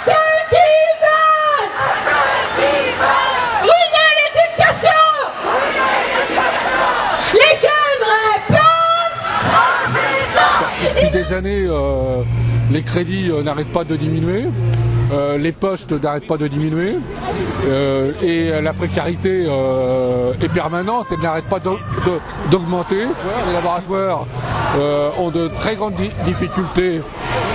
ceux qui veulent. Ruiner l'éducation. Les jeunes répondent. Depuis des années, les crédits n'arrêtent pas de diminuer. Les postes n'arrêtent pas de diminuer et la précarité est permanente, elle n'arrête pas d'augmenter. Les laboratoires ont de très grandes difficultés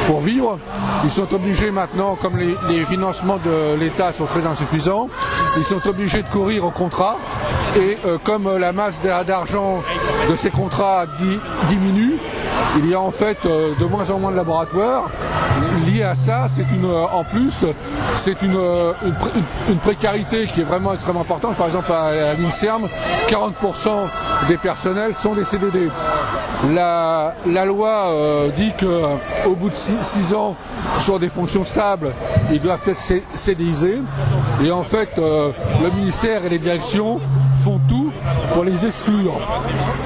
pour vivre. Ils sont obligés maintenant, comme les financements de l'État sont très insuffisants, ils sont obligés de courir au contrat et comme la masse d'argent de ces contrats diminue, il y a en fait de moins en moins de laboratoires. Lié à ça, c'est une précarité qui est vraiment extrêmement importante. Par exemple, à l'INSERM, 40% des personnels sont des CDD. La loi dit qu'au bout de 6 ans, sur des fonctions stables, ils doivent être CDIsés. Et en fait, le ministère et les directions font tout pour les exclure.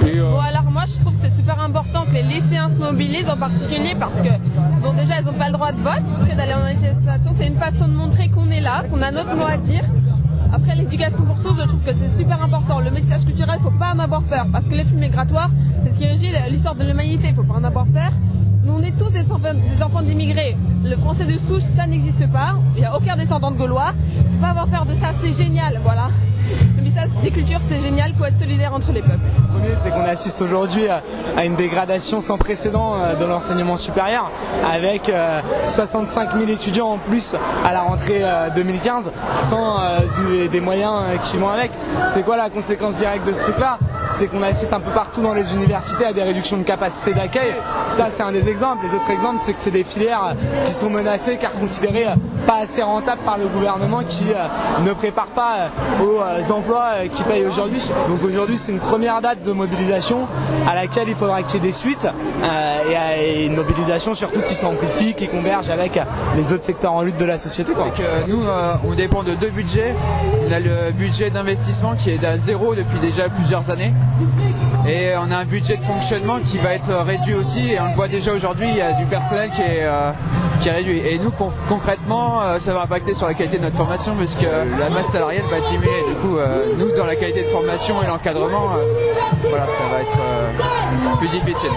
Bon, alors moi je trouve que c'est super important que les lycéens se mobilisent, en particulier parce que bon, déjà ils n'ont pas le droit de vote, après d'aller en manifestation, c'est une façon de montrer qu'on est là, qu'on a notre mot à dire. Après l'éducation pour tous, je trouve que c'est super important. Le message culturel, il ne faut pas en avoir peur, parce que les flux migratoires, c'est ce qui régit l'histoire de l'humanité, il ne faut pas en avoir peur. Nous on est tous des enfants d'immigrés. Le français de souche, ça n'existe pas, il n'y a aucun descendant de Gaulois. Il ne faut pas avoir peur de ça, c'est génial, voilà. Le message des cultures, c'est génial, il faut être solidaire entre les peuples. Le premier, c'est qu'on assiste aujourd'hui à une dégradation sans précédent de l'enseignement supérieur, avec 65 000 étudiants en plus à la rentrée 2015, sans des moyens qui vont avec. C'est quoi la conséquence directe de ce truc-là? C'est qu'on assiste un peu partout dans les universités à des réductions de capacité d'accueil. Ça, c'est un des exemples. Les autres exemples, c'est que c'est des filières qui sont menacées car considérées pas assez rentables par le gouvernement, qui ne prépare pas aux emplois qui payent aujourd'hui. Donc aujourd'hui, c'est une première date de mobilisation à laquelle il faudra qu'il y ait des suites et une mobilisation surtout qui s'amplifie, qui converge avec les autres secteurs en lutte de la société. C'est que nous, on dépend de deux budgets. On a le budget d'investissement qui est à zéro depuis déjà plusieurs années. Et on a un budget de fonctionnement qui va être réduit aussi, et on le voit déjà aujourd'hui, il y a du personnel qui est réduit. Et nous, concrètement, ça va impacter sur la qualité de notre formation, parce que la masse salariale va diminuer. Du coup, nous, dans la qualité de formation et l'encadrement, voilà, ça va être plus difficile.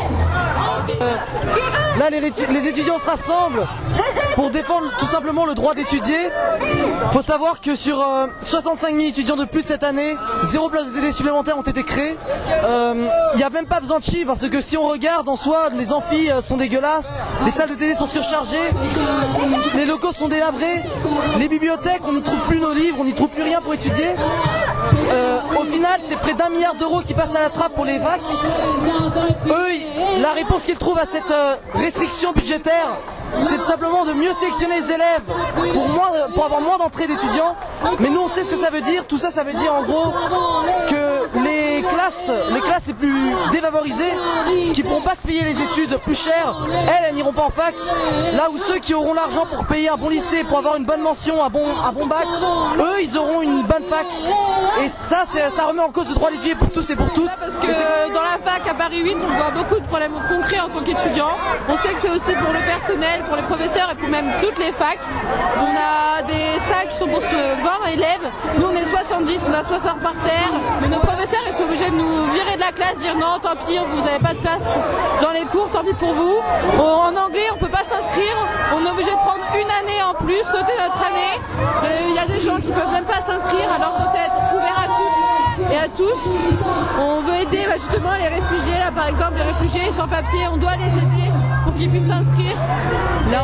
Là, les étudiants se rassemblent pour défendre tout simplement le droit d'étudier. Il faut savoir que sur 65 000 étudiants de plus cette année, 0 places de télé supplémentaires ont été créées. Il n'y a même pas besoin de chiffres, parce que si on regarde en soi, les amphis sont dégueulasses, les salles de télé sont surchargées, les locaux sont délabrés, les bibliothèques, on n'y trouve plus nos livres, on n'y trouve plus rien pour étudier. Au final, c'est près d'1 milliard d'euros qui passent à la trappe pour les VAC. Eux, la réponse qu'ils trouvent à cette restriction budgétaire, c'est tout simplement de mieux sélectionner les élèves pour avoir moins d'entrées d'étudiants. Mais nous, on sait ce que ça veut dire. Tout ça, ça veut dire en gros que les classes les plus défavorisées, qui ne pourront pas se payer les études plus chères, elles n'iront pas en fac. Là où ceux qui auront l'argent pour payer un bon lycée, pour avoir une bonne mention, un bon bac, eux, ils auront une bonne fac. Et ça remet en cause le droit d'étudier pour tous et pour toutes. Parce que dans la fac à Paris 8, on voit beaucoup de problèmes concrets en tant qu'étudiant. On sait que c'est aussi pour le personnel, pour les professeurs et pour même toutes les facs. On a des salles qui sont pour 20 élèves. Nous, on est 70, on a 60 par terre. Mais nos professeurs, ils sont obligés de nous virer de la classe, dire non, tant pis, vous n'avez pas de place dans les cours, tant pis pour vous. En anglais, on ne peut pas s'inscrire. On est obligé de prendre une année en plus, sauter notre année. Il y a des gens qui ne peuvent même pas s'inscrire, alors censé être ouvert à toutes et à tous. On veut aider justement les réfugiés, là par exemple, les réfugiés sans papier, on doit les aider pour qu'ils puissent s'inscrire. Là,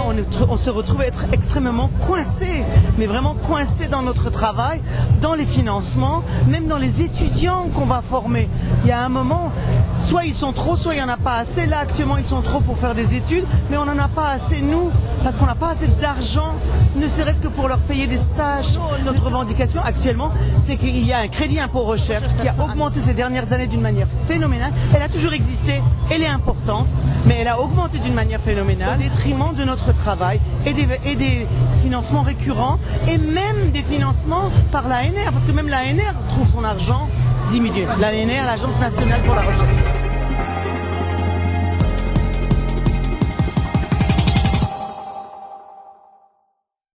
on se retrouve à être extrêmement coincés, mais vraiment coincés dans notre travail, dans les financements, même dans les étudiants qu'on va former. Il y a un moment, soit ils sont trop, soit il n'y en a pas assez. Là, actuellement, ils sont trop pour faire des études, mais on n'en a pas assez, nous, parce qu'on n'a pas assez d'argent, ne serait-ce que pour leur payer des stages. Notre revendication actuellement, c'est qu'il y a un crédit impôt recherche qui a augmenté ces dernières années d'une manière phénoménale. Elle a toujours existé, elle est importante, mais elle a augmenté d'une manière phénoménale au détriment de notre travail et des financements récurrents et même des financements par l'ANR, parce que même l'ANR trouve son argent diminué. L'ANR, l'Agence nationale pour la recherche.